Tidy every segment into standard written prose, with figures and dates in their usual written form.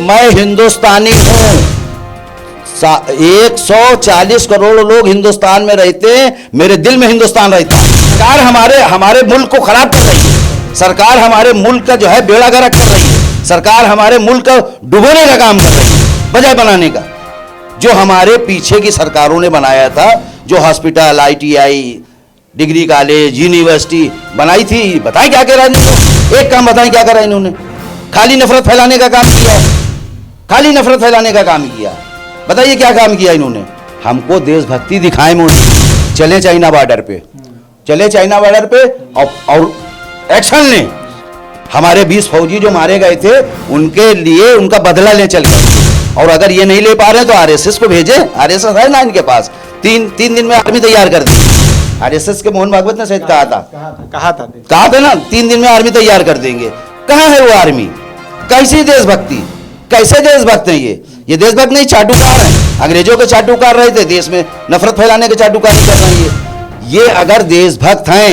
मैं हिंदुस्तानी हूं। 140 करोड़ लोग हिंदुस्तान में रहते हैं, मेरे दिल में हिंदुस्तान रहता है। सरकार हमारे मुल्क को खराब कर रही है, सरकार हमारे मुल्क का जो है बेड़ा गर्क कर रही है, सरकार हमारे मुल्क का डुबोने का काम कर रही है बजाय बनाने का। जो हमारे पीछे की सरकारों ने बनाया था, जो hospital, ITI, degree college, university बनाई थी, बताएं क्या करा इन्होंने? एक काम बताएं क्या करा इन्होंने? खाली नफरत फैलाने का काम किया, खाली नफरत फैलाने का काम किया। बताइए क्या काम किया इन्होंने? हमको देशभक्ति दिखाए मोदी, चले चाइना बॉर्डर पे, चले चाइना बॉर्डर पे और एक्शन लें। हमारे 20 फौजी जो मारे गए थे उनके लिए उनका बदला ले चल गए, और अगर ये नहीं ले पा रहे तो RSS को भेजे। RSS है ना इनके पास, तीन दिन में आर्मी तैयार कर दी। RSS के मोहन भागवत ने शायद कहा था ना, 3 दिन में आर्मी तैयार कर देंगे। कहाँ है वो आर्मी? कैसी देशभक्ति, कैसे देशभक्त है ये देशभक्त नहीं, चाटुकार है। अंग्रेजों के चाटुकार रहे थे, देश में नफरत फैलाने के चाटुकारी कर रहे हैं। ये अगर देशभक्त हैं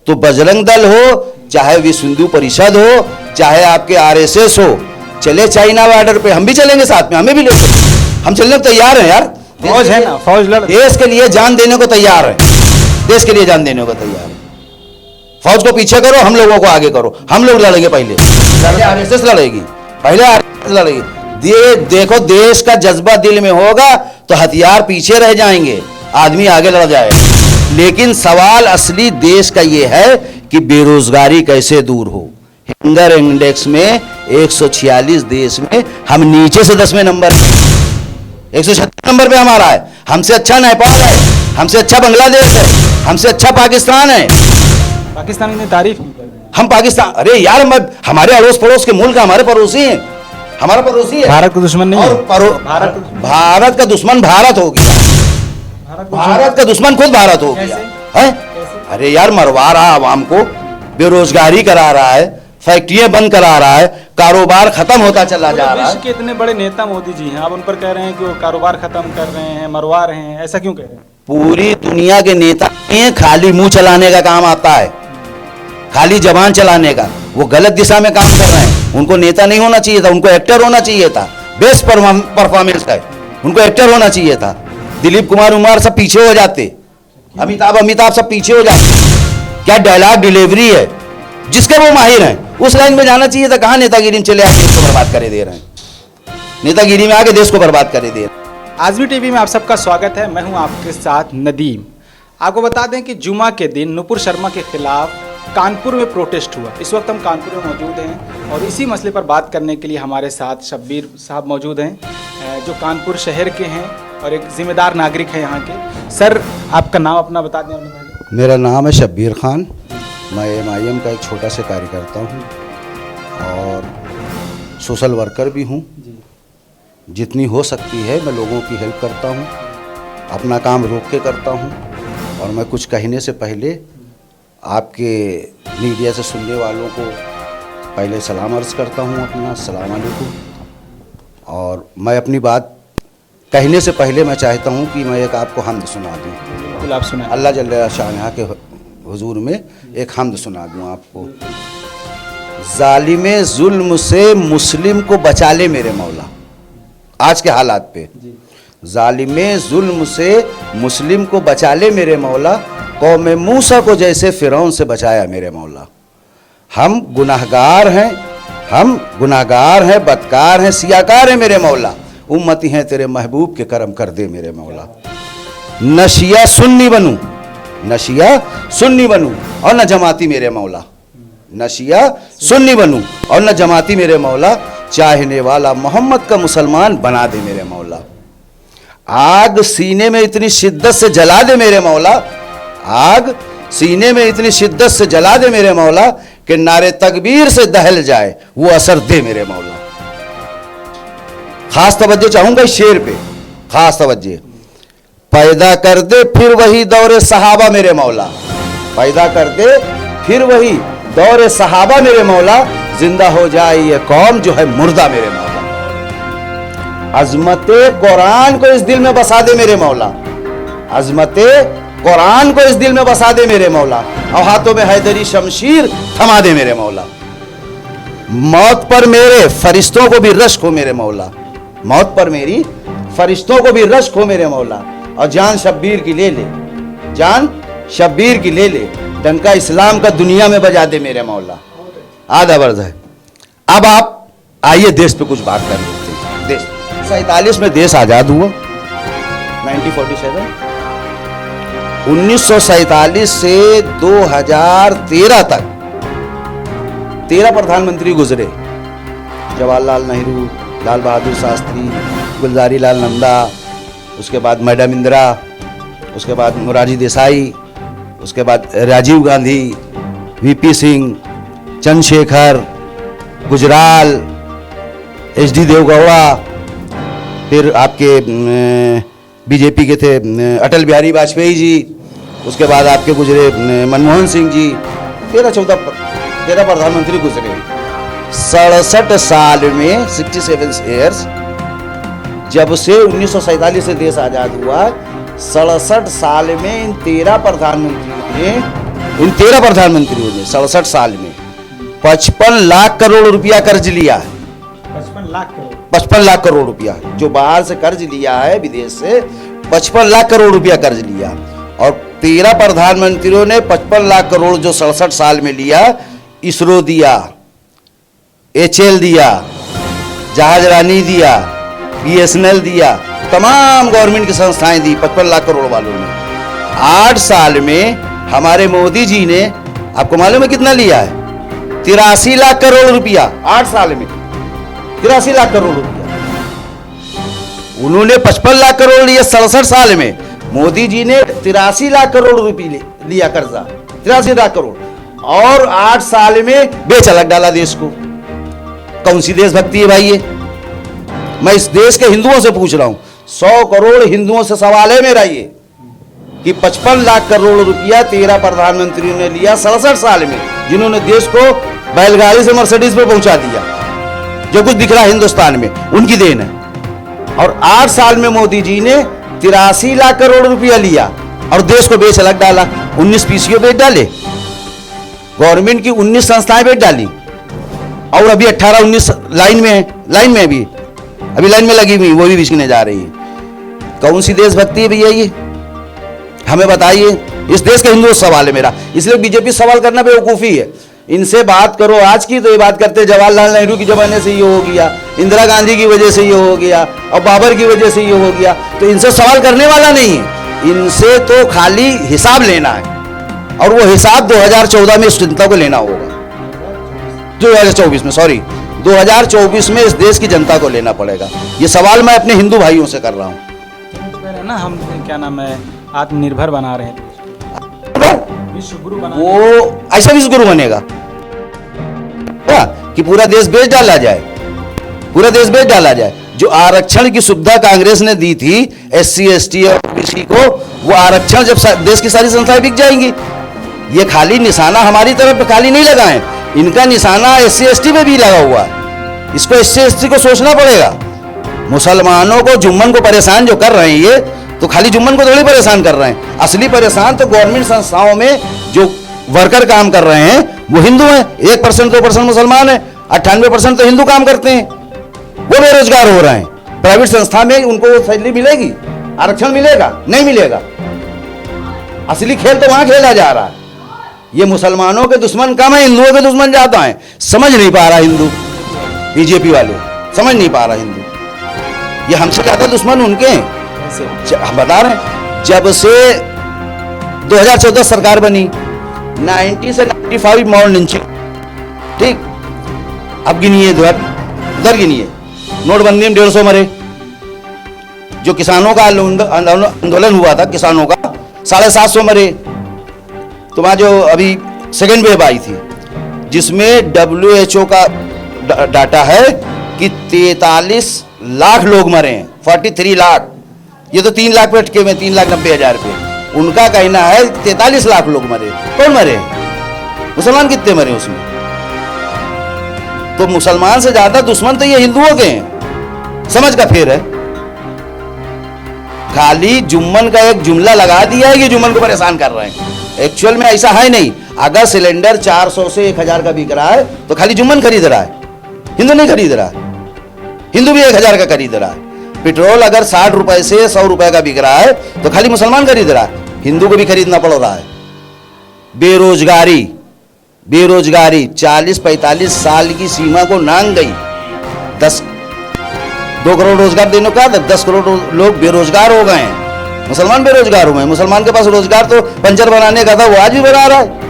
तो बजरंग दल हो, चाहे विश्व हिंदू परिषद हो, चाहे आपके RSS हो, चले चाइना बॉर्डर पे, हम भी चलेंगे साथ में, हमें भी ले चलेंगे। हम चलने को तैयार हैं यार, फौज है ना, फौज लड़, देश के लिए जान देने को तैयार है, देश के लिए जान देने को तैयार है। फौज को पीछे करो, हम लोगों को आगे करो, हम लोग लड़ेंगे। पहले RSS लड़ेगी, पहले RSS लड़ेगी। देखो, देश का जज्बा दिल में होगा तो हथियार पीछे रह जाएंगे, आदमी आगे लड़ जाएगा। लेकिन सवाल असली देश का यह है कि बेरोजगारी कैसे दूर हो। हंगर इंडेक्स में 146 देश में हम नीचे से 10वें नंबर, 136 नंबर पे हमारा है। हमसे अच्छा नेपाल है, हमसे अच्छा बांग्लादेश है, हमसे अच्छा पाकिस्तान है। पाकिस्तान ने तारीफ की। हम पाकिस्तान, अरे यार, हमारे अड़ोस पड़ोस के मुल्क हमारे पड़ोसी हैं, हमारा पड़ोसी है। भारत का दुश्मन नहीं है, भारत का दुश्मन भारत हो गया, भारत का दुश्मन खुद भारत हो गया है। अरे यार, मरवा रहा आवाम को, बेरोजगारी करा रहा है, फैक्ट्रियां बंद करा रहा है, कारोबार खत्म होता चला जा रहा है। विश्व के इतने बड़े नेता मोदी जी हैं, आप उन पर कह रहे हैं कि वो कारोबार खत्म कर रहे हैं, मरवा रहे हैं, ऐसा क्यों कह रहे हैं? पूरी दुनिया के नेता खाली मुंह चलाने का काम आता है, खाली जबान चलाने का। वो गलत दिशा में काम कर रहे हैं। उनको नेता नहीं होना चाहिए था, उनको एक्टर होना चाहिए था। बेस्ट परफॉर्मेंस है, उनको एक्टर होना चाहिए था। दिलीप कुमार उमार सब पीछे हो जाते, अमिताभ सब पीछे हो जाते। क्या डायलॉग डिलीवरी है, जिसके वो माहिर हैं, उस लाइन में जाना चाहिए था। कहाँ नेतागिरी में चले आके देश को बर्बाद करे दे रहे हैं, नेतागिरी में आके देश को बर्बाद करे दे रहे हैं। आज़मी टीवी में आप सबका स्वागत है, मैं हूं आपके साथ नदीम। आपको बता दें कि जुमा के दिन नुपुर शर्मा के खिलाफ कानपुर में प्रोटेस्ट हुआ। इस वक्त हम कानपुर में मौजूद हैं और इसी मसले पर बात करने के लिए हमारे साथ शब्बीर साहब मौजूद हैं, जो कानपुर शहर के हैं और एक जिम्मेदार नागरिक हैं यहाँ के। सर, आपका नाम अपना बता दें। मेरा नाम है शब्बीर खान, मैं MIM का एक छोटा सा कार्यकर्ता हूँ और सोशल वर्कर भी हूँ। जितनी हो सकती है मैं लोगों की हेल्प करता हूँ, अपना काम रोक के करता हूँ। और मैं कुछ कहने से पहले आपके मीडिया से सुनने वालों को पहले सलाम अर्ज़ करता हूँ, अपना अस्सलाम वालेकुम। और मैं अपनी बात कहने से पहले मैं चाहता हूँ कि मैं एक आपको हम्द सुना दूँ। बिल्कुल, आप सुना। अल्लाह जल्ल शाह के हुजूर में एक हम्द सुना दूँ आपको। जालिमे जुल्म से मुस्लिम को बचा ले मेरे मौला। आज के हालात पे जालिमे जुल्म से मुस्लिम को बचा ले मेरे मौला, कौम मूसा को जैसे फिरौन से बचाया मेरे मौला। हम गुनाहगार हैं, बदकार हैं, सियाकार हैं मेरे मौला। उम्मती हैं तेरे महबूब के करम कर दे मेरे मौला। नशिया सुन्नी बनूं और न जमाती मेरे मौला। नशिया सुन्नी बनूं और न जमाती मेरे मौला। चाहने वाला मोहम्मद का मुसलमान बना दे मेरे मौला। आग सीने में इतनी शिद्दत से जला दे मेरे मौला, आग सीने में इतनी शिद्दत से जला दे मेरे मौला कि नारे तकबीर से दहल जाए वो असर दे मेरे मौला। खास तवज्जो चाहूंगा इस शेर पे, खास तवज्जो। पैदा कर दे फिर वही दौरे सहाबा मेरे मौला, पैदा कर दे फिर वही दौरे सहाबा मेरे मौला। जिंदा हो जाए ये कौम जो है मुर्दा मेरे मौला। अजमते कुरान को इस दिल में बसा दे मेरे मौला, अजमते कुरान को इस दिल में बसा दे मेरे मौला। और हाथों में हैदरी शमशीर थमा दे मेरे मौला। मौत पर मेरे फरिश्तों को भी रश्क हो मेरे मौला, मौत पर मेरी फरिश्तों को भी रश्क हो मेरे मौला, और जान शब्बीर की ले ले, जान शब्बीर की ले ले, डंका इस्लाम का दुनिया में बजा दे मेरे मौला। आधा वर्ज है। अब आप आइए देश पे कुछ बात कर लेते हैं। देश 47 में देश आजाद हुआ, 1947, 1947 से 2013 तक 13 प्रधानमंत्री गुजरे। जवाहरलाल नेहरू, लाल बहादुर शास्त्री, गुलजारी लाल नंदा, उसके बाद मैडम इंदिरा, उसके बाद मोरारजी देसाई, उसके बाद राजीव गांधी, वीपी सिंह, चंद्रशेखर, गुजराल, एच.डी. देवगौड़ा, फिर आपके बीजेपी के थे अटल बिहारी वाजपेयी जी, उसके बाद आपके गुजरे मनमोहन सिंह जी, 13 प्रधानमंत्री गुजरे। 67 साल में 67 ईयर्स, जब से 1947 से देश आजाद हुआ, 67 साल में इन 13 प्रधानमंत्रियों ने 67 साल में 55 लाख करोड़ रुपया कर्ज लिया है। 55 लाख करोड़ रुपया जो बाहर से कर्ज लिया है, विदेश से 55 लाख करोड़ रुपया कर्ज लिया, और 13 प्रधानमंत्रियों ने 55 लाख करोड़ जो 67 साल में लिया, इसरो दिया, एचएल दिया, जहाज रानी दिया, बीएसएनएल दिया, तमाम गवर्नमेंट की संस्थाएं दी 55 लाख करोड़ वालों ने। 8 साल में हमारे मोदी जी ने, आपको मालूम है कितना लिया है? 83 लाख करोड़ रुपया। 8 साल में 83 लाख करोड़ रुपया। उन्होंने 55 लाख करोड़ लिया 67 साल में, मोदी जी ने 83 लाख करोड़ रुपये लिया कर्जा, 83 लाख करोड़, और 8 साल में बेच अलग डाला देश को। कौन सी देशभक्ति है भाई ये? मैं इस देश के हिंदुओं से पूछ रहा हूं, 100 करोड़ हिंदुओं से सवाल है मेरा ये, कि 55 लाख करोड़ रुपया 13 प्रधानमंत्रियों ने लिया 67 साल में, जिन्होंने देश को बैलगाड़ी से मर्सिडीज पे पहुंचा दिया। जो कुछ दिख रहा है हिंदुस्तान में उनकी देन है। और 8 साल में मोदी जी ने 83 लाख करोड़ रुपया लिया और देश को बेच अलग डाला। 19 पीसीओ बेच डाले, गवर्नमेंट की 19 संस्थाएं बेच डाली, और अभी 18-19 लाइन में है, लाइन में अभी लाइन में लगी हुई, वो भी बिकने जा रही है। कौन सी देशभक्ति है भैया ये? हमें बताइए। इस देश के हिंदुओं से सवाल है मेरा, इसलिए बीजेपी सवाल करना बेवकूफ़ी है। इनसे बात करो आज की तो ये बात करते जवाहरलाल नेहरू की जमाने से ये हो गया, इंदिरा गांधी की वजह से ये हो गया, और बाबर की वजह से ये हो गया, तो इनसे सवाल करने वाला नहीं है। इनसे तो खाली हिसाब लेना है, और वो हिसाब 2014 में इस जनता को लेना होगा। 2024 में, सॉरी 2024 में इस देश की जनता को लेना पड़ेगा। ये सवाल मैं अपने हिंदू भाइयों से कर रहा हूँ। ना हम क्या नाम है, आत्मनिर्भर बना रहे हैं, विश्व गुरु बना, वो ऐसा विश्व गुरु बनेगा कि पूरा देश बेच डाला जाए, पूरा देश बेच डाला जाए। जो आरक्षण की सुविधा कांग्रेस ने दी थी SC ST और OBC को, वो आरक्षण जब देश की सारी संस्थाएं बिक जाएंगी। ये खाली निशाना हमारी तरफ खाली नहीं लगा है, इनका निशाना SC ST पे भी लगा हुआ है। इसको SC ST को सोचना पड़ेगा। मुसलमानों को, जुम्मन को परेशान जो कर रहे हैं ये, तो खाली जुम्मन को थोड़ी परेशान कर रहे हैं, असली परेशान तो गवर्नमेंट संस्थाओं में जो वर्कर काम कर रहे हैं वो हिंदू हैं। 1% 2% मुसलमान है, 98% तो हिंदू काम करते हैं, वो बेरोजगार हो रहे हैं। प्राइवेट संस्था में उनको सैलरी मिलेगी, आरक्षण मिलेगा? नहीं मिलेगा। असली खेल तो वहां खेला जा रहा है। ये मुसलमानों के दुश्मन कम है, हिंदुओं के दुश्मन ज्यादा है। समझ नहीं पा रहा हिंदू, बीजेपी वाले समझ नहीं पा रहा हिंदू, ये हमसे ज्यादा दुश्मन उनके हैं। हम बता रहे हैं, जब से 2014 सरकार बनी, 90 से 95 माउंट लिंचिंग, ठीक। अब गिनिए, उधर गिनिए, नोटबंदी में 150 मरे। जो किसानों का आंदोलन हुआ था, किसानों का 750 मरे। तो वहाँ जो अभी सेकेंड वेव आई थी, जिसमें WHO का डाटा है कि 43 लाख लोग मरे हैं, 43 लाख। ये तो 3 लाख पे अटके हुए, 3,90,000 पे। उनका कहना है 43 लाख लोग मरे। कौन मरे? मुसलमान कितने मरे उसमें? तो मुसलमान से ज्यादा दुश्मन तो ये हिंदुओं के हैं। समझ का फेर है। खाली जुम्मन का एक जुमला लगा दिया है कि जुम्मन को परेशान कर रहे हैं, एक्चुअल में ऐसा है नहीं। अगर सिलेंडर 400 से 1000 का बिक रहा है तो खाली जुम्मन खरीद रहा है। हिंदू नहीं खरीद रहा, हिंदू भी 1,000 का खरीद रहा है। पेट्रोल अगर 60 रुपए से 100 रुपए का बिक रहा है तो खाली मुसलमान खरीद रहा है, हिंदू को भी खरीदना पड़ रहा है। बेरोजगारी, बेरोजगारी 40-45 साल की सीमा को नांग गई। 2 करोड़ रोजगार देने का था, 10 करोड़ लोग बेरोजगार हो गए हैं, मुसलमान बेरोजगार हो गए। मुसलमान के पास रोजगार तो पंचर बनाने का था, वो आज भी बना रहा है।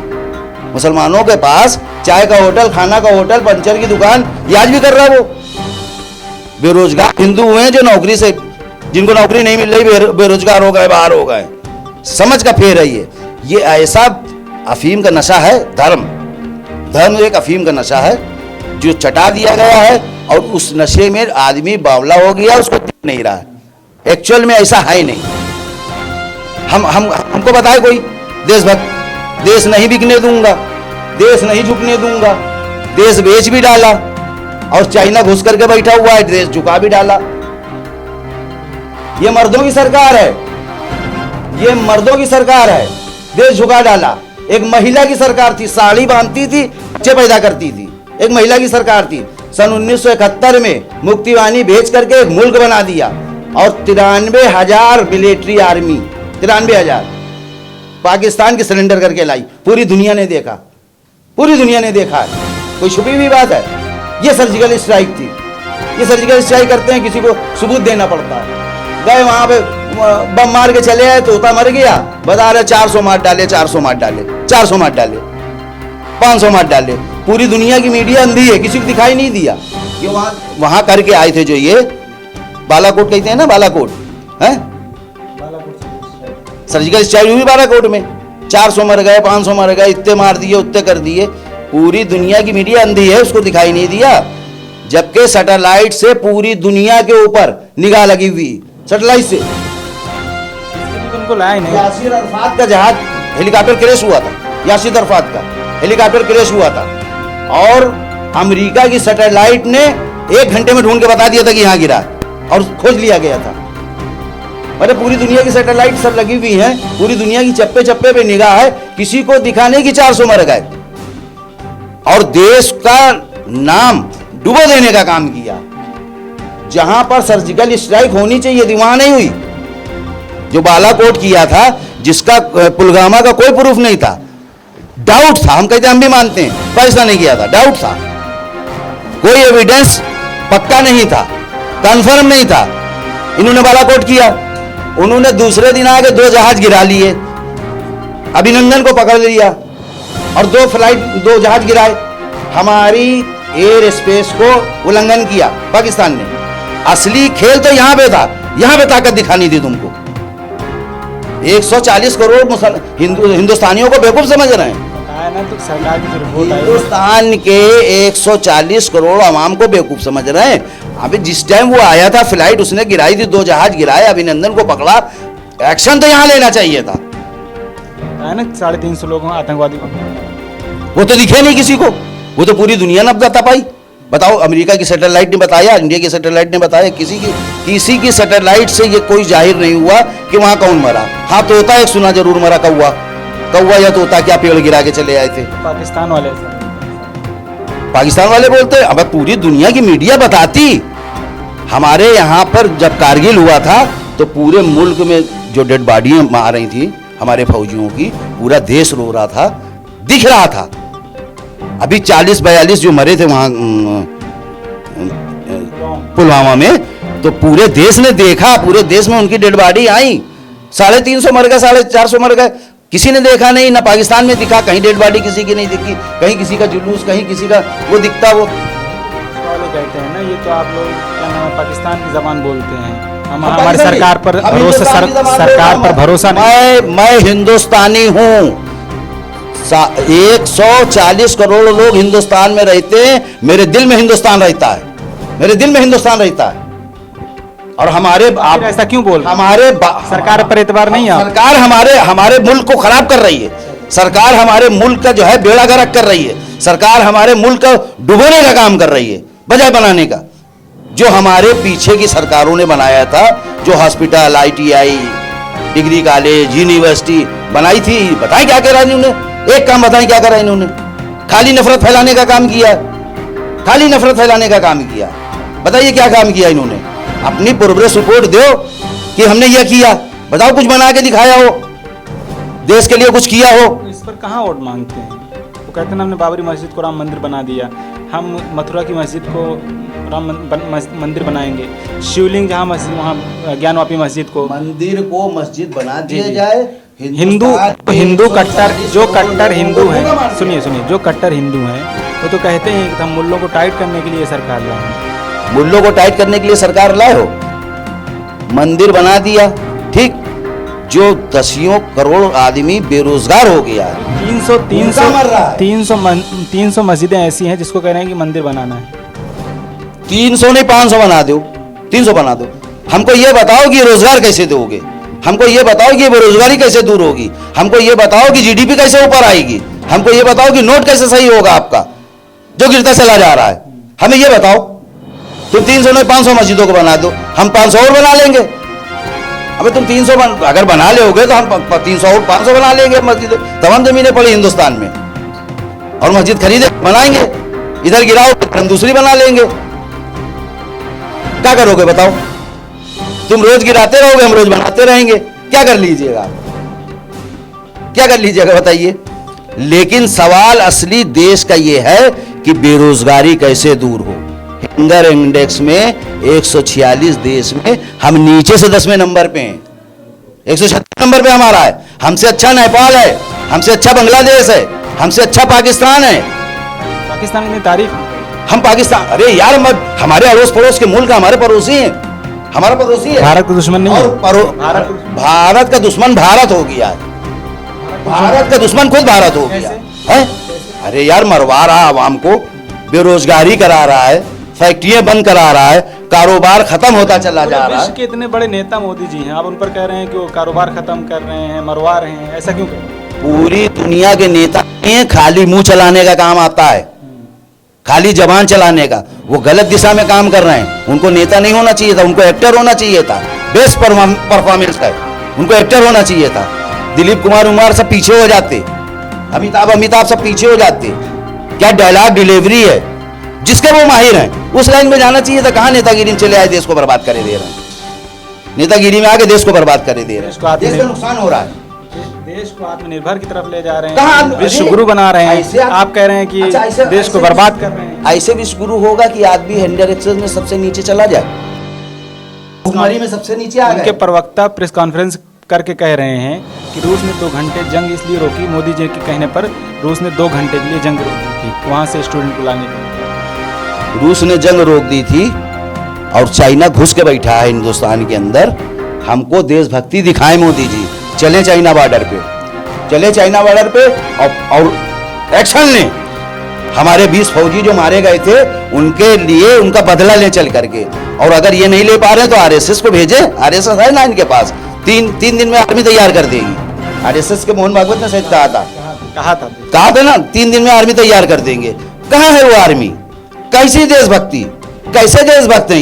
मुसलमानों के पास चाय का होटल, खाना का होटल, पंचर की दुकान, ये आज भी कर रहा है। वो बेरोजगार हिंदू हुए हैं जो नौकरी से, जिनको नौकरी नहीं मिल रही, बेरोजगार हो गए, बाहर हो गए। समझ का फेर है ये ऐसा अफीम का नशा है। धर्म एक अफीम का नशा है जो चटा दिया गया है और उस नशे में आदमी बावला हो गया, उसको दिख नहीं रहा है। एक्चुअल में ऐसा है नहीं। हमको बताए कोई देशभक्त, देश नहीं बिकने दूंगा, देश नहीं झुकने दूंगा, देश बेच भी डाला और चाइना घुस करके बैठा हुआ है, देश झुका भी डाला। ये मर्दों की सरकार है, ये मर्दों की सरकार है, देश झुका डाला। एक महिला की सरकार थी, साड़ी बांधती थी, बच्चे पैदा करती थी, एक महिला की सरकार थी। सन 1971 में मुक्तिवाणी भेज करके एक मुल्क बना दिया और 93,000 मिलिट्री आर्मी, 93,000 पाकिस्तान की सरेंडर करके लाई। पूरी दुनिया ने देखा, पूरी दुनिया ने देखा है, कोई छुपी हुई बात है? ये सर्जिकल स्ट्राइक थी। ये सर्जिकल स्ट्राइक करते हैं, किसी को सबूत देना पड़ता है। गए वहां पे बम मार के चले आए, तोता मर गया, बता रहे 400 मार डाले, 400 मार डाले, 400 मार डाले, 500 मार डाले। पूरी दुनिया की मीडिया अंधी है, किसी को दिखाई नहीं दिया कि वहां करके आए थे। जो ये बालाकोट कहते हैं ना, बालाकोट है, सर्जिकल स्ट्राइक हुई बालाकोट में, 400 मर गए, 500 मर गए, इतने मार दिए, उतने कर दिए। पूरी दुनिया की मीडिया अंधी है, उसको दिखाई नहीं दिया। जबकि सैटेलाइट से पूरी दुनिया के ऊपर निगाह लगी हुई, सैटेलाइट से। उनको लाया नहीं। यासिर अरफात का जहाज, हेलीकॉप्टर क्रैश हुआ था, यासिर अरफात का हेलीकॉप्टर क्रैश हुआ था और अमेरिका की सैटेलाइट ने 1 घंटे में ढूंढ के बता दिया था कि यहां गिरा और खोज लिया गया था। अरे पूरी दुनिया की सैटेलाइट सब लगी हुई हैं, पूरी दुनिया की चप्पे चप्पे पे निगाह है, किसी को दिखा नहीं कि 400 मर गए। और देश का नाम डुबो देने का काम किया। जहां पर सर्जिकल स्ट्राइक होनी चाहिए थी वहां नहीं हुई। जो बालाकोट किया था, जिसका पुलवामा का कोई प्रूफ नहीं था, डाउट था, हम कहते हैं, हम भी मानते हैं पाकिस्तान ने किया था, डाउट था, कोई एविडेंस पक्का नहीं था, कंफर्म नहीं था, इन्होंने बालाकोट किया। उन्होंने दूसरे दिन आके 2 जहाज गिरा लिए, अभिनंदन को पकड़ लिया और 2 जहाज गिराए। हमारी एयर स्पेस को उल्लंघन किया पाकिस्तान ने। असली खेल तो यहां पे था, यहां पे ताकत दिखानी थी तुमको। 140 करोड़ हिंदुस्तानियों को बेवकूफ समझ रहे हैं ना, तो सरकार की रिपोर्ट आई, हिंदुस्तान के 140 करोड़ आवाम को बेवकूफ समझ रहे हैं। अभी जिस टाइम वो आया था फ्लाइट, उसने गिराई थी, 2 जहाज गिराए, अभिनंदन को पकड़ा। एक्शन तो यहां लेना चाहिए था। ना 350 लोगों आतंकवादी को, वो तो दिखे नहीं किसी को, वो तो पूरी दुनिया ने बता पाई। बताओ, अमेरिका की सैटेलाइट ने बताया, इंडिया की सैटेलाइट ने बताया, किसी की सैटेलाइट से ये कोई जाहिर नहीं हुआ कि वहां कौन मरा। हाँ, तोता एक सुना जरूर मरा, कौवा या तोता, क्या पेड़ गिरा के चले आए थे। पाकिस्तान वाले बोलते हैं। अब पूरी दुनिया की मीडिया बताती। हमारे यहाँ पर जब कारगिल हुआ था तो पूरे मुल्क में जो डेड बॉडियां आ रही थी हमारे फौजियों की, पूरा देश रो रहा था, दिख रहा था। अभी 40-42 जो मरे थे वहां पुलवामा में, तो पूरे देश ने देखा, पूरे देश में उनकी डेड बॉडी आई। 350 मर गए, 450 मर गए, किसी ने देखा नहीं, ना पाकिस्तान में दिखा, कहीं डेड बॉडी किसी की नहीं दिखी, कहीं किसी का जुलूस, कहीं किसी का वो दिखता। वो कहते हैं ना, ये तो आप लोग क्या नाम है, पाकिस्तान की जबान बोलते हैं। हमारी सरकार पर भरोसा, सरकार पर भरोसा नहीं। मैं हिंदुस्तानी हूँ। 140 करोड़ लोग हिंदुस्तान में रहते हैं, मेरे दिल में हिंदुस्तान रहता है, मेरे दिल में हिंदुस्तान रहता है। और हमारे आप ऐसा क्यों बोल, हमारे सरकार पर एतबार नहीं है। सरकार हमारे मुल्क को खराब कर रही है। सरकार हमारे मुल्क का जो है बेड़ा गर्क कर रही है। सरकार हमारे मुल्क को डुबोने का काम कर रही है बजाय बनाने का। जो हमारे पीछे की सरकारों ने बनाया था, जो hospital, ITI, degree college, university बनाई थी, बताएं क्या करा इन्होंने? एक काम बताएं क्या करा इन्होंने? खाली नफरत फैलाने का काम किया। खाली नफरत फैलाने का काम किया। बताइए क्या काम किया इन्होंने? अपनी प्रोग्रेस रिपोर्ट दो कि हमने यह किया, बताओ कुछ बना के दिखाया हो, देश के लिए कुछ किया हो। इस पर कहाँ वोट मांगते हैं? वो कहते हैं हमने बाबरी मस्जिद को राम मंदिर बना दिया, हम मथुरा की मस्जिद को राम मंदिर बनाएंगे, शिवलिंग जहाँ मस्जिद वहाँ ज्ञानवापी मस्जिद को मंदिर को मस्जिद बना जी, दिया जी। जाए। हिंदू कट्टर जो कट्टर हिंदू हैं, सुनिए जो कट्टर हिंदू हैं वो तो कहते हैं कि हम मुल्लों को टाइट करने के लिए सरकार लाए हैं। मुल्लों को टाइट करने के लिए सरकार लाए हो, मंदिर बना दिया, ठीक, जो दसियों करोड़ आदमी बेरोजगार हो गया है। 300 मस्जिदें ऐसी हैं जिसको कह रहे हैं कि मंदिर बनाना है। 300 नहीं 500 बना दो, 300 बना दो। हमको ये बताओ कि रोजगार कैसे दोगे, हमको ये बताओ कि बेरोजगारी कैसे दूर होगी, हमको ये बताओ कि जीडीपी कैसे ऊपर आएगी, हमको ये बताओ कि नोट कैसे सही होगा आपका जो गिरता चला जा रहा है, हमें ये बताओ। तुम 300 नहीं 500 मस्जिदों को बना दो, हम 500 और बना लेंगे। अबे तुम 300 अगर बना लोगे तो हम 300 और 500 बना लेंगे मस्जिदें। तमाम जमीनें पड़ी हिंदुस्तान में और मस्जिद खरीदे बनाएंगे, इधर गिराओ हम दूसरी बना लेंगे। क्या करोगे बताओ? तुम रोज गिराते रहोगे, हम रोज बनाते रहेंगे, क्या कर लीजिएगा आप? क्या कर लीजिएगा बताइए? लेकिन सवाल असली देश का यह है कि बेरोजगारी कैसे दूर हो। हंगर इंडेक्स में 146 देश में हम नीचे से 10वें नंबर पे हैं, 136 नंबर पे हमारा है। हमसे अच्छा नेपाल है, हमसे अच्छा बांग्लादेश है, हमसे अच्छा पाकिस्तान है। पाकिस्तान की तारीफ, हम पाकिस्तान, अरे यार हमारे अड़ोस पड़ोस के मुल्क हमारे पड़ोसी हैं, हमारा पड़ोसी है। भारत का दुश्मन नहीं है। भारत का दुश्मन भारत हो गया है, भारत का दुश्मन खुद भारत हो गया है। अरे यार मरवा रहा है आवाम को, बेरोजगारी करा रहा है, फैक्ट्रियां बंद करा रहा है, कारोबार खत्म होता चला जा रहा है। विश्व के इतने बड़े नेता मोदी जी हैं, आप उन पर कह रहे हैं कि वो कारोबार खत्म कर रहे हैं, मरवा रहे हैं, ऐसा क्यों कर रहे हैं? पूरी दुनिया के नेता खाली मुंह चलाने का काम आता है, खाली जबान चलाने का। वो गलत दिशा में काम कर रहे हैं, उनको नेता नहीं होना चाहिए था, उनको एक्टर होना चाहिए था। बेस्ट परफॉर्मेंस है, उनको एक्टर होना चाहिए था। दिलीप कुमार सब पीछे हो जाते, अमिताभ सब पीछे हो जाते। क्या डायलॉग डिलीवरी है, जिसके वो माहिर हैं उस लाइन में जाना चाहिए था। कहां नेतागिरी में चले आए, देश को बर्बाद करे दे रहे हैं, नेतागिरी में आके देश को बर्बाद करे दे रहे हैं, देश का नुकसान हो रहा है, देश को आत्मनिर्भर की तरफ ले जा रहे हैं, विश्व गुरु बना रहे हैं। आप कह रहे हैं कि देश को बर्बाद कर रहे हैं। ऐसे विश्व गुरु होगा कि आदमी हंगर एक्सेस में सबसे नीचे चला जाए, भुखमरी में सबसे नीचे आ गए। उनके प्रवक्ता प्रेस कॉन्फ्रेंस करके कह रहे हैं कि रूस ने 2 घंटे जंग इसलिए रोकी, मोदी जी के कहने पर रूस ने 2 घंटे के लिए जंग रोकी थी, वहां से स्टूडेंट बुलाने के। रूस ने जंग रोक दी थी और चाइना घुस के बैठा है हिंदुस्तान के अंदर। हमको देशभक्ति दिखाएं मोदी जी, चले चाइना बॉर्डर पे, चले चाइना बॉर्डर पे और एक्शन लें। हमारे 20 फौजी जो मारे गए थे उनके लिए उनका बदला लें चल करके। और अगर ये नहीं ले पा रहे तो आरएसएस को भेजे, आरएसएस है ना इनके पास, तीन दिन में आर्मी तैयार कर देगी। आरएसएस के मोहन भागवत ने शायद कहा था ना, 3 दिन में आर्मी तैयार कर देंगे। कहाँ है वो आर्मी? कैसी देशभक्ति, कैसे देशभक्त हैं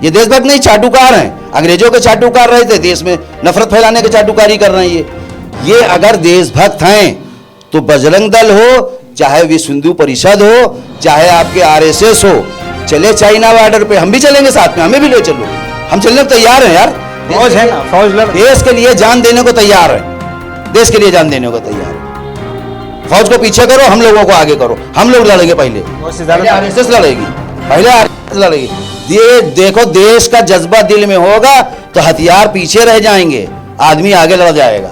ये देशभक्त नहीं, चाटुकार हैं। अंग्रेजों के चाटुकार रहे थे, देश में नफरत फैलाने के चाटुकारी कर रहे हैं ये अगर देशभक्त हैं तो बजरंग दल हो, चाहे विश्व हिंदू परिषद हो, चाहे आपके आरएसएस हो, चले चाइना बॉर्डर पे, हम भी चलेंगे साथ में, हमें भी ले चलो, हम चलने को तैयार हैं यार। फौज है ना, फौज देश के लिए जान देने को तैयार है, देश के लिए जान देने को तैयार है। फौज को पीछे करो, हम लोगों को आगे करो, हम लोग लड़ेंगे पहले आरएसएस लड़ेगी, पहले आरएसएस लड़ेगी। ये देखो देश का जज्बा दिल में होगा तो हथियार पीछे रह जाएंगे, आदमी आगे लड़ जाएगा।